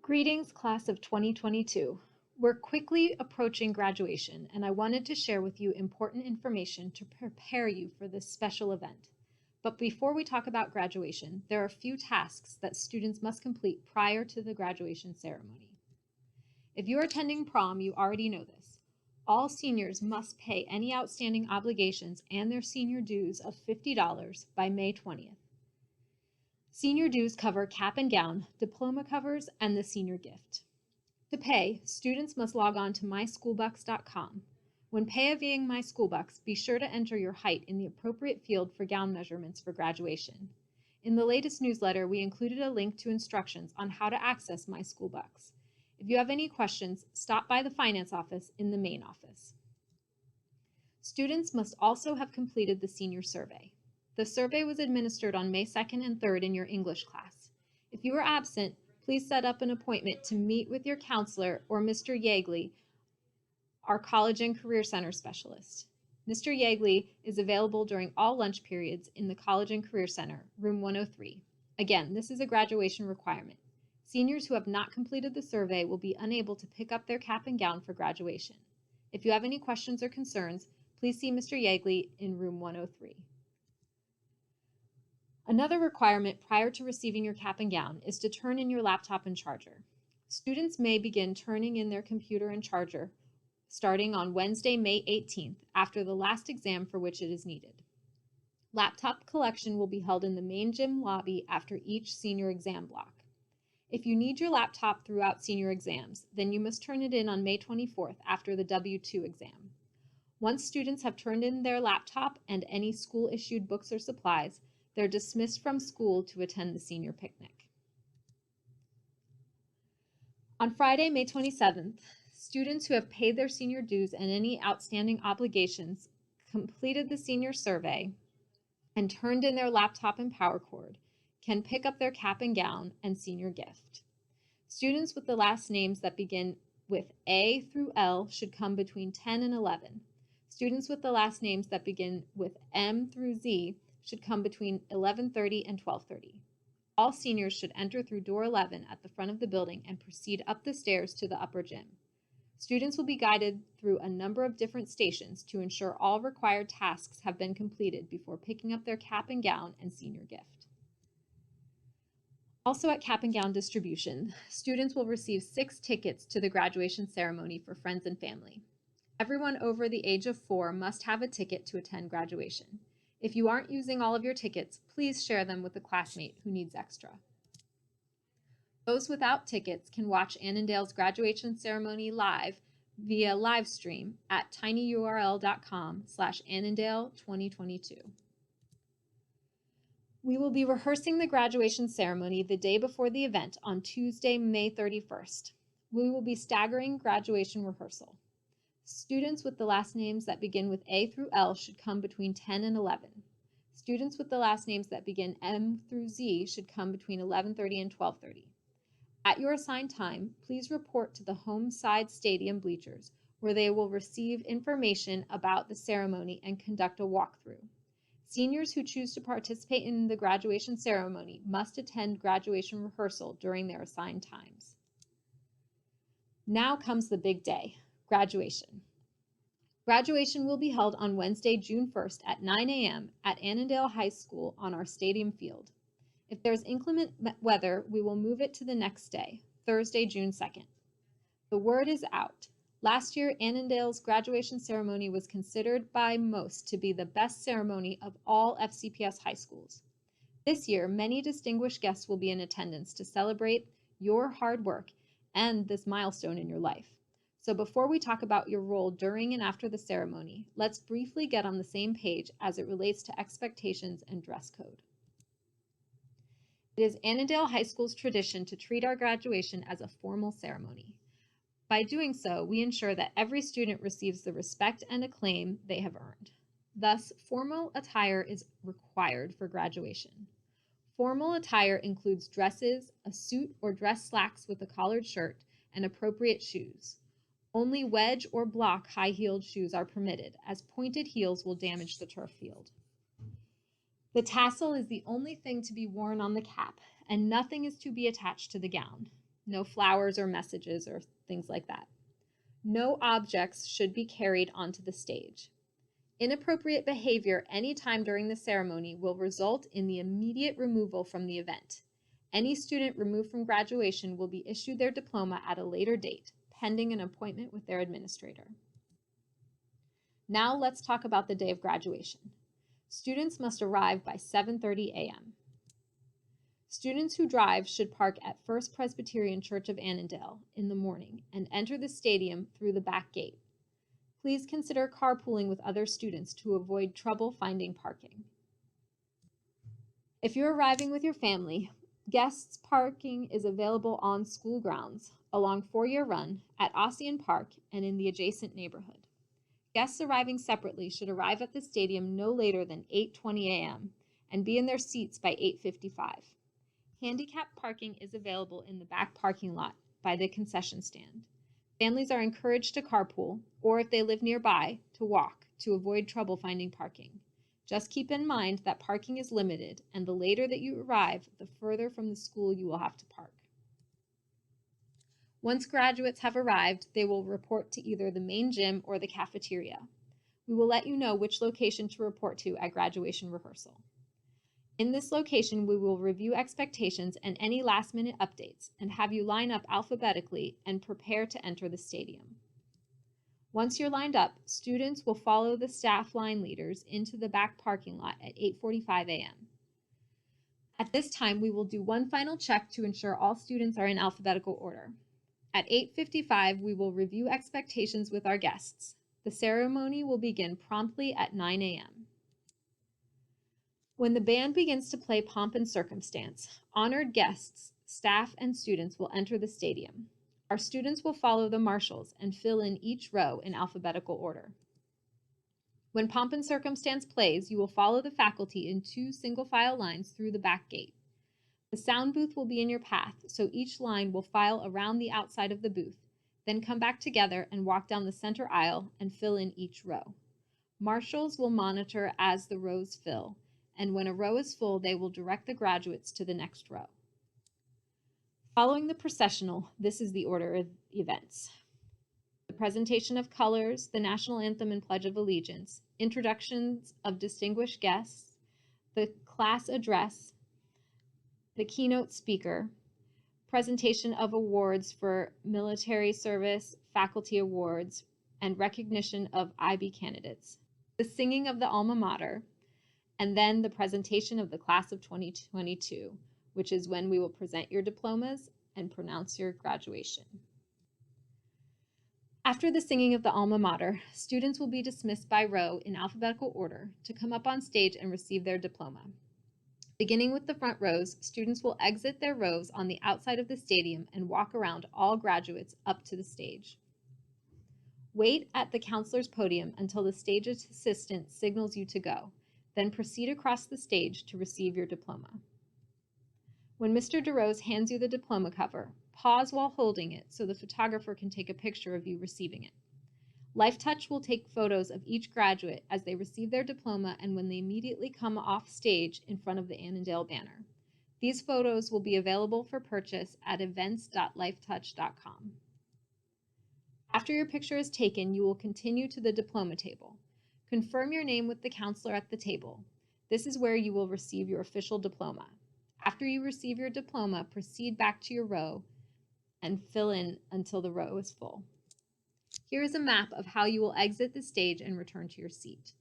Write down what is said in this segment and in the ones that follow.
Greetings, class of 2022. We're quickly approaching graduation, and I wanted to share with you important information to prepare you for this special event. But before we talk about graduation, there are a few tasks that students must complete prior to the graduation ceremony. If you're attending prom, you already know this. All seniors must pay any outstanding obligations and their senior dues of $50 by May 20th. Senior dues cover cap and gown, diploma covers, and the senior gift. To pay, students must log on to myschoolbucks.com. When paying MySchoolBucks, be sure to enter your height in the appropriate field for gown measurements for graduation. In the latest newsletter, we included a link to instructions on how to access MySchoolBucks. If you have any questions, stop by the finance office in the main office. Students must also have completed the senior survey. The survey was administered on May 2nd and 3rd in your English class. If you are absent, please set up an appointment to meet with your counselor or Mr. Yeagley, our College and Career Center specialist. Mr. Yeagley is available during all lunch periods in the College and Career Center, room 103. Again, this is a graduation requirement. Seniors who have not completed the survey will be unable to pick up their cap and gown for graduation. If you have any questions or concerns, please see Mr. Yeagley in room 103. Another requirement prior to receiving your cap and gown is to turn in your laptop and charger. Students may begin turning in their computer and charger starting on Wednesday, May 18th, after the last exam for which it is needed. Laptop collection will be held in the main gym lobby after each senior exam block. If you need your laptop throughout senior exams, then you must turn it in on May 24th after the W2 exam. Once students have turned in their laptop and any school-issued books or supplies, they're dismissed from school to attend the senior picnic. On Friday, May 27th, students who have paid their senior dues and any outstanding obligations, completed the senior survey, and turned in their laptop and power cord can pick up their cap and gown and senior gift. Students with the last names that begin with A through L should come between 10 and 11. Students with the last names that begin with M through Z should come between 11:30 and 12:30. All seniors should enter through door 11 at the front of the building and proceed up the stairs to the upper gym. Students will be guided through a number of different stations to ensure all required tasks have been completed before picking up their cap and gown and senior gift. Also at cap and gown distribution, students will receive 6 tickets to the graduation ceremony for friends and family. Everyone over the age of 4 must have a ticket to attend graduation. If you aren't using all of your tickets, please share them with a classmate who needs extra. Those without tickets can watch Annandale's graduation ceremony live via live stream at tinyurl.com/Annandale2022. We will be rehearsing the graduation ceremony the day before the event on Tuesday, May 31st. We will be staggering graduation rehearsal. Students with the last names that begin with A through L should come between 10 and 11. Students with the last names that begin M through Z should come between 11:30 and 12:30. At your assigned time, please report to the home side stadium bleachers, where they will receive information about the ceremony and conduct a walkthrough. Seniors who choose to participate in the graduation ceremony must attend graduation rehearsal during their assigned times. Now comes the big day. Graduation. Graduation will be held on Wednesday, June 1st at 9 a.m. at Annandale High School on our stadium field. If there's inclement weather, we will move it to the next day, Thursday, June 2nd. The word is out. Last year, Annandale's graduation ceremony was considered by most to be the best ceremony of all FCPS high schools. This year, many distinguished guests will be in attendance to celebrate your hard work and this milestone in your life. So before we talk about your role during and after the ceremony, let's briefly get on the same page as it relates to expectations and dress code. It is Annandale High School's tradition to treat our graduation as a formal ceremony. By doing so, we ensure that every student receives the respect and acclaim they have earned. Thus, formal attire is required for graduation. Formal attire includes dresses, a suit or dress slacks with a collared shirt, and appropriate shoes. Only wedge or block high-heeled shoes are permitted, as pointed heels will damage the turf field. The tassel is the only thing to be worn on the cap, and nothing is to be attached to the gown. No flowers or messages or things like that. No objects should be carried onto the stage. Inappropriate behavior anytime during the ceremony will result in the immediate removal from the event. Any student removed from graduation will be issued their diploma at a later date, pending an appointment with their administrator. Now let's talk about the day of graduation. Students must arrive by 7:30 a.m. Students who drive should park at First Presbyterian Church of Annandale in the morning and enter the stadium through the back gate. Please consider carpooling with other students to avoid trouble finding parking. If you're arriving with your family, guests parking is available on school grounds along Four-Year Run, at Ossian Park, and in the adjacent neighborhood. Guests arriving separately should arrive at the stadium no later than 8:20 a.m. and be in their seats by 8:55. Handicap parking is available in the back parking lot by the concession stand. Families are encouraged to carpool, or if they live nearby, to walk to avoid trouble finding parking. Just keep in mind that parking is limited, and the later that you arrive, the further from the school you will have to park. Once graduates have arrived, they will report to either the main gym or the cafeteria. We will let you know which location to report to at graduation rehearsal. In this location, we will review expectations and any last-minute updates and have you line up alphabetically and prepare to enter the stadium. Once you're lined up, students will follow the staff line leaders into the back parking lot at 8:45 a.m. At this time, we will do one final check to ensure all students are in alphabetical order. At 8:55, we will review expectations with our guests. The ceremony will begin promptly at 9 a.m. When the band begins to play Pomp and Circumstance, honored guests, staff, and students will enter the stadium. Our students will follow the marshals and fill in each row in alphabetical order. When Pomp and Circumstance plays, you will follow the faculty in 2 single-file lines through the back gate. The sound booth will be in your path, so each line will file around the outside of the booth, then come back together and walk down the center aisle and fill in each row. Marshals will monitor as the rows fill, and when a row is full, they will direct the graduates to the next row. Following the processional, this is the order of events: the presentation of colors, the national anthem and pledge of allegiance, introductions of distinguished guests, the class address, the keynote speaker, presentation of awards for military service, faculty awards, and recognition of IB candidates, the singing of the alma mater, and then the presentation of the class of 2022, which is when we will present your diplomas and pronounce your graduation. After the singing of the alma mater, students will be dismissed by row in alphabetical order to come up on stage and receive their diploma. Beginning with the front rows, students will exit their rows on the outside of the stadium and walk around all graduates up to the stage. Wait at the counselor's podium until the stage assistant signals you to go, then proceed across the stage to receive your diploma. When Mr. DeRose hands you the diploma cover, pause while holding it so the photographer can take a picture of you receiving it. LifeTouch will take photos of each graduate as they receive their diploma and when they immediately come off stage in front of the Annandale banner. These photos will be available for purchase at events.lifetouch.com. After your picture is taken, you will continue to the diploma table. Confirm your name with the counselor at the table. This is where you will receive your official diploma. After you receive your diploma, proceed back to your row and fill in until the row is full. Here is a map of how you will exit the stage and return to your seat.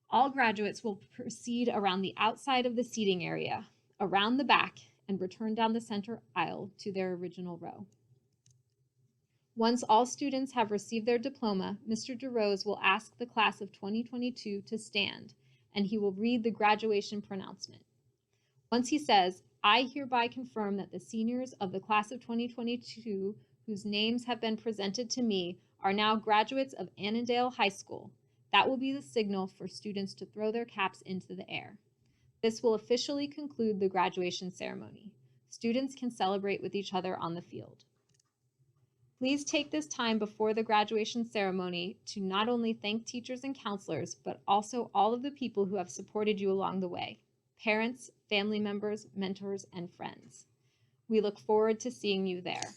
All graduates will proceed around the outside of the seating area, around the back, and return down the center aisle to their original row. Once all students have received their diploma, Mr. DeRose will ask the class of 2022 to stand, and he will read the graduation pronouncement. Once he says, "I hereby confirm that the seniors of the class of 2022 whose names have been presented to me are now graduates of Annandale High School," that will be the signal for students to throw their caps into the air. This will officially conclude the graduation ceremony. Students can celebrate with each other on the field. Please take this time before the graduation ceremony to not only thank teachers and counselors, but also all of the people who have supported you along the way: parents, family members, mentors, and friends. We look forward to seeing you there.